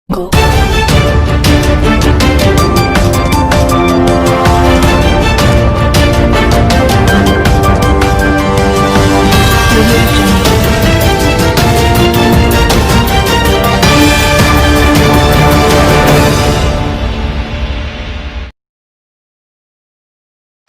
Go.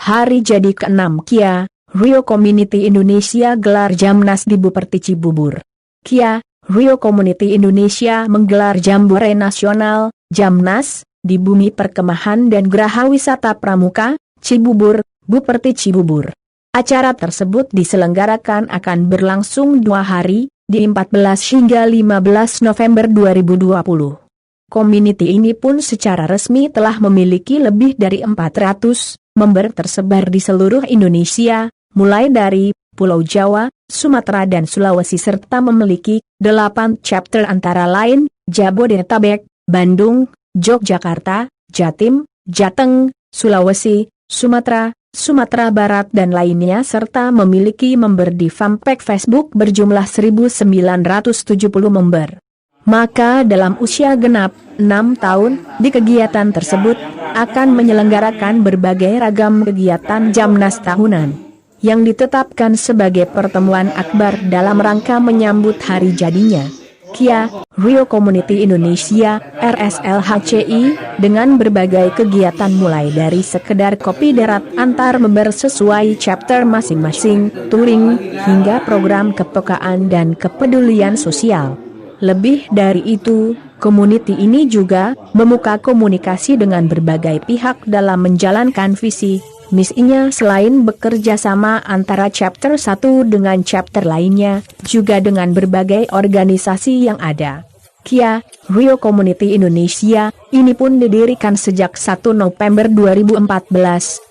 Hari jadi ke-6 KIA, Rio Community Indonesia gelar Jamnas di Buperti Cibubur. KIA, Rio Community Indonesia menggelar Jambore Nasional, Jamnas, di Bumi Perkemahan dan Geraha Wisata Pramuka, Cibubur, Buperti Cibubur. Acara tersebut diselenggarakan akan berlangsung 2 hari, di 14 hingga 15 November 2020. Community ini pun secara resmi telah memiliki lebih dari 400 member tersebar di seluruh Indonesia, mulai dari Pulau Jawa, Sumatera dan Sulawesi serta memiliki 8 chapter antara lain, Jabodetabek, Bandung, Yogyakarta, Jatim, Jateng, Sulawesi, Sumatera, Sumatera Barat dan lainnya serta memiliki member di fanpage Facebook berjumlah 1970 member. Maka dalam usia genap 6 tahun, di kegiatan tersebut, akan menyelenggarakan berbagai ragam kegiatan Jamnas tahunan, yang ditetapkan sebagai pertemuan akbar dalam rangka menyambut hari jadinya KIA, Rio Community Indonesia, RSLHCI, dengan berbagai kegiatan mulai dari sekedar kopi darat antar member sesuai chapter masing-masing, touring, hingga program kepekaan dan kepedulian sosial. Lebih dari itu, community ini juga membuka komunikasi dengan berbagai pihak dalam menjalankan visi, misinya selain bekerja sama antara chapter satu dengan chapter lainnya, juga dengan berbagai organisasi yang ada. KIA, Rio Community Indonesia, ini pun didirikan sejak 1 November 2014,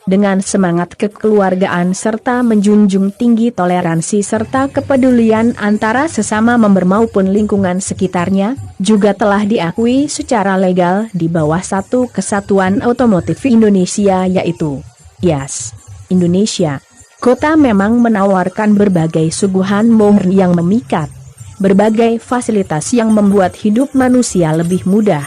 dengan semangat kekeluargaan serta menjunjung tinggi toleransi serta kepedulian antara sesama member maupun lingkungan sekitarnya, juga telah diakui secara legal di bawah satu Kesatuan Otomotif Indonesia yaitu IAS Indonesia. Kota memang menawarkan berbagai suguhan modern yang memikat, berbagai fasilitas yang membuat hidup manusia lebih mudah,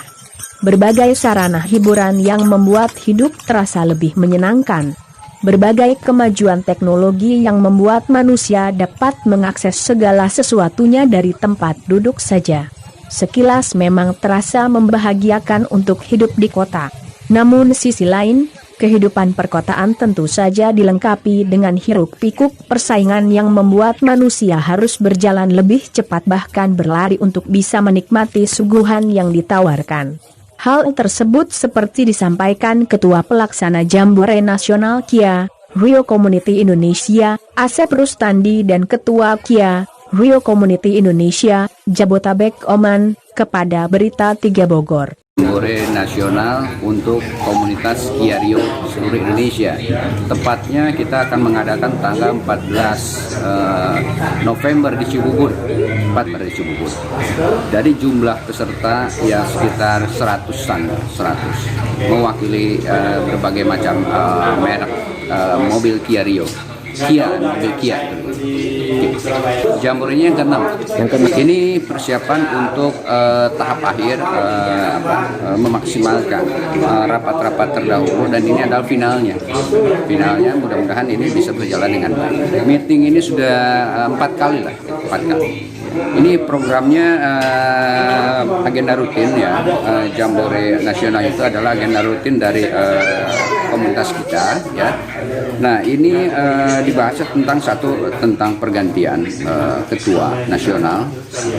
berbagai sarana hiburan yang membuat hidup terasa lebih menyenangkan, berbagai kemajuan teknologi yang membuat manusia dapat mengakses segala sesuatunya dari tempat duduk saja. Sekilas memang terasa membahagiakan untuk hidup di kota. Namun sisi lain, kehidupan perkotaan tentu saja dilengkapi dengan hiruk-pikuk persaingan yang membuat manusia harus berjalan lebih cepat bahkan berlari untuk bisa menikmati suguhan yang ditawarkan. Hal tersebut seperti disampaikan Ketua Pelaksana Jambore Nasional KIA, Rio Community Indonesia, Asep Rustandi dan Ketua KIA, Rio Community Indonesia, Jabotabek Oman, kepada Berita 3 Bogor. Jambore Nasional untuk komunitas KIA Rio seluruh Indonesia. Tepatnya kita akan mengadakan tanggal 14 November di Cibubur. Dari jumlah peserta ya sekitar 100-an, mewakili berbagai macam merek mobil KIA Rio. Mobil Kia. Jamborenya yang ke-6. Ini persiapan untuk tahap akhir memaksimalkan rapat-rapat terdahulu dan ini adalah finalnya. Finalnya mudah-mudahan ini bisa berjalan dengan baik. Meeting ini sudah 4 kali. Ini programnya agenda rutin ya. Jambore Nasional itu adalah agenda rutin dari komunitas kita ya. Nah ini dibahas tentang pergantian ketua nasional,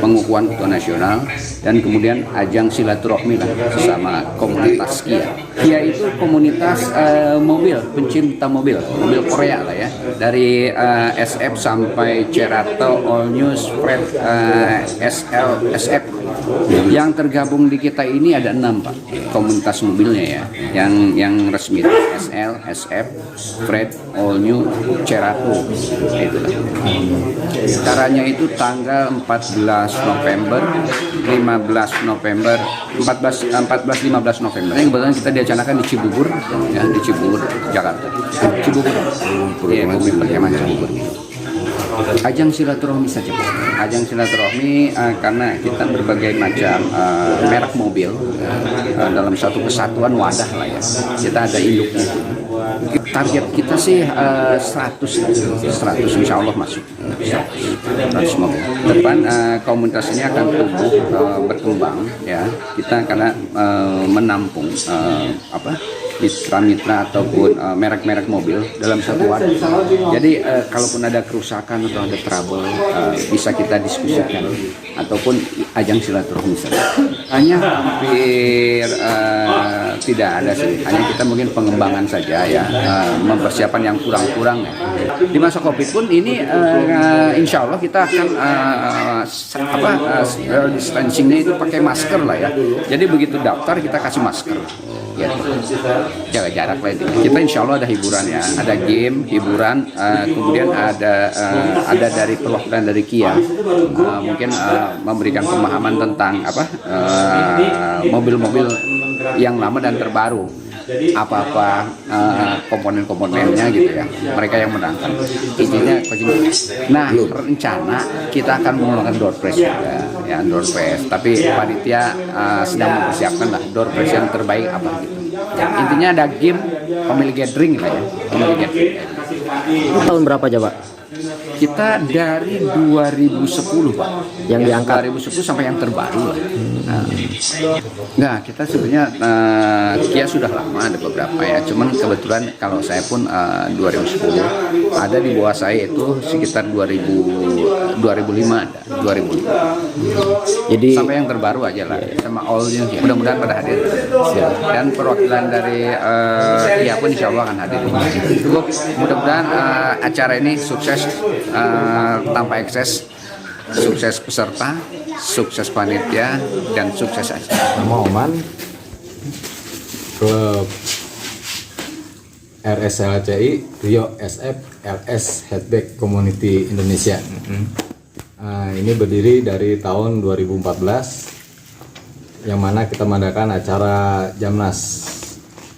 pengukuhan ketua nasional, dan kemudian ajang silaturahmi lah sesama komunitas KIA. KIA itu komunitas mobil, pencinta mobil Korea lah ya. Dari SF sampai Cerato, All News, Fred, SL, SF. Yang tergabung di kita ini ada 6 Pak, komunitas mobilnya ya, yang resmi SL, SF, Fred, All New, Cerato, itulah. Caranya itu tanggal 14 November, 15 November, 14-15 November. Ini kebetulan kita diacanakan di Cibubur, ya, di Cibubur, Jakarta. Cibubur, Bumi Perkemahan Cibubur. Ajang silaturahmi saja, Pak. Ajang silaturahmi karena kita berbagai macam merek mobil dalam satu kesatuan wadah lah ya. Kita ada induknya. Target kita sih 100 insya Allah masuk 100 mobil. Depan komunitas ini akan tumbuh berkembang ya. Kita karena menampung mitra-mitra ataupun merek-merek mobil dalam satu wadah. Jadi kalaupun ada kerusakan atau ada trouble bisa kita diskusikan ataupun ajang silaturahmi saja. Hanya hampir tidak ada sih. Hanya kita mungkin pengembangan saja ya, mempersiapkan yang kurang-kurang ya. Di masa Covid pun ini insya Allah kita akan distancingnya itu pakai masker lah ya. Jadi begitu daftar kita kasih masker. Gitu. Jaga jarak lah itu. Kita insya Allah ada hiburan ya, ada game, hiburan, kemudian ada dari perwakilan dari Kia, mungkin memberikan pemahaman tentang mobil-mobil yang lama dan terbaru, apa komponen-komponennya gitu ya, mereka yang menangkan intinya. Nah, rencana kita akan menggunakan door prize juga ya, door prize, tapi panitia sedang mempersiapkan lah door prize yang terbaik apa gitu ya. Intinya ada game family gathering lah ya, family gathering. Tahun berapa aja, Pak? Kita dari 2010 Pak, yang diangkat 2010 sampai yang terbaru lah. Nah, kita sebenarnya Kia sudah lama ada beberapa ya, cuman kebetulan kalau saya pun 2010 ada di bawah saya itu sekitar 2005 ada 2005. Jadi sampai yang terbaru aja lah sama all-nya. Mudah-mudahan pada hadir dan perwakilan dari Kia pun insya Allah akan hadir. Mudah-mudahan acara ini sukses tanpa ekses, sukses peserta, sukses panitia, dan sukses acara. Oman, klub RSLCI Rio SF LS Headback Community Indonesia. Ini berdiri dari tahun 2014, yang mana kita mengadakan acara Jamnas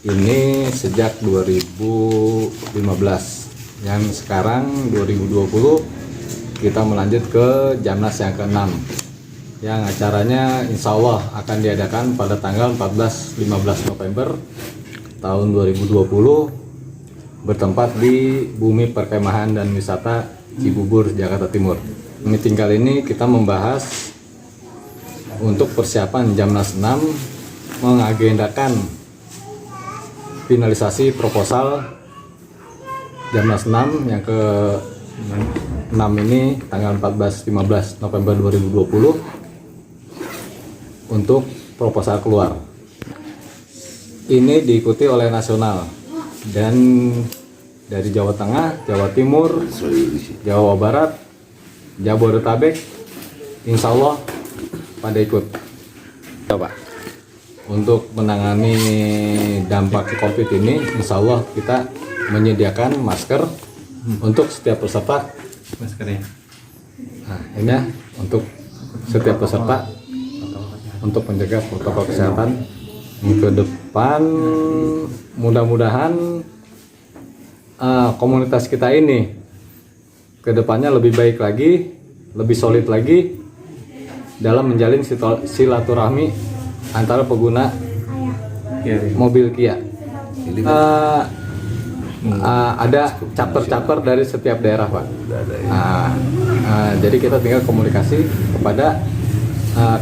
ini sejak 2015. Yang sekarang 2020 kita melanjut ke Jamnas yang ke-6, yang acaranya insya Allah akan diadakan pada tanggal 14-15 November tahun 2020 bertempat di Bumi Perkemahan dan Wisata Cibubur, Jakarta Timur. Meeting kali ini kita membahas untuk persiapan Jamnas 6, mengagendakan finalisasi proposal Jamnas 6 yang ke-6 ini tanggal 14-15 November 2020 untuk proposal keluar. Ini diikuti oleh nasional dan dari Jawa Tengah, Jawa Timur, Jawa Barat, Jabodetabek, insya Allah pada ikut. Coba. Untuk menangani dampak COVID ini, insya Allah kita menyediakan masker untuk setiap peserta. Maskernya. Nah, ini untuk setiap peserta untuk menjaga protokol kesehatan. Ke depan mudah-mudahan komunitas kita ini ke depannya lebih baik lagi, lebih solid lagi dalam menjalin silaturahmi antara pengguna mobil Kia. Ada chapter-chapter dari setiap daerah, Pak. Jadi kita tinggal komunikasi kepada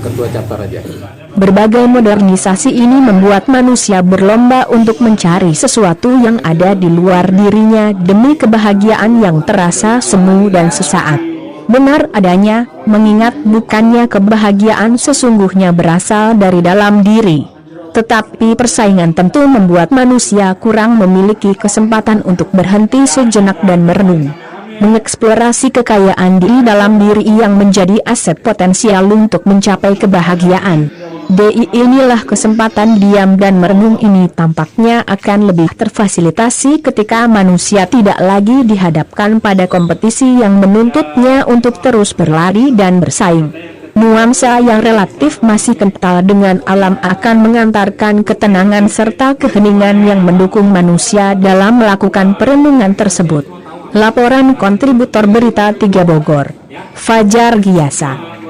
ketua chapter aja. Berbagai modernisasi ini membuat manusia berlomba untuk mencari sesuatu yang ada di luar dirinya demi kebahagiaan yang terasa semu dan sesaat. Benar adanya, mengingat bukannya kebahagiaan sesungguhnya berasal dari dalam diri. Tetapi persaingan tentu membuat manusia kurang memiliki kesempatan untuk berhenti sejenak dan merenung, mengeksplorasi kekayaan di dalam diri yang menjadi aset potensial untuk mencapai kebahagiaan. Inilah kesempatan diam dan merenung ini tampaknya akan lebih terfasilitasi ketika manusia tidak lagi dihadapkan pada kompetisi yang menuntutnya untuk terus berlari dan bersaing. Nuansa yang relatif masih kental dengan alam akan mengantarkan ketenangan serta keheningan yang mendukung manusia dalam melakukan perenungan tersebut. Laporan kontributor berita 3 Bogor, Fajar Giasa.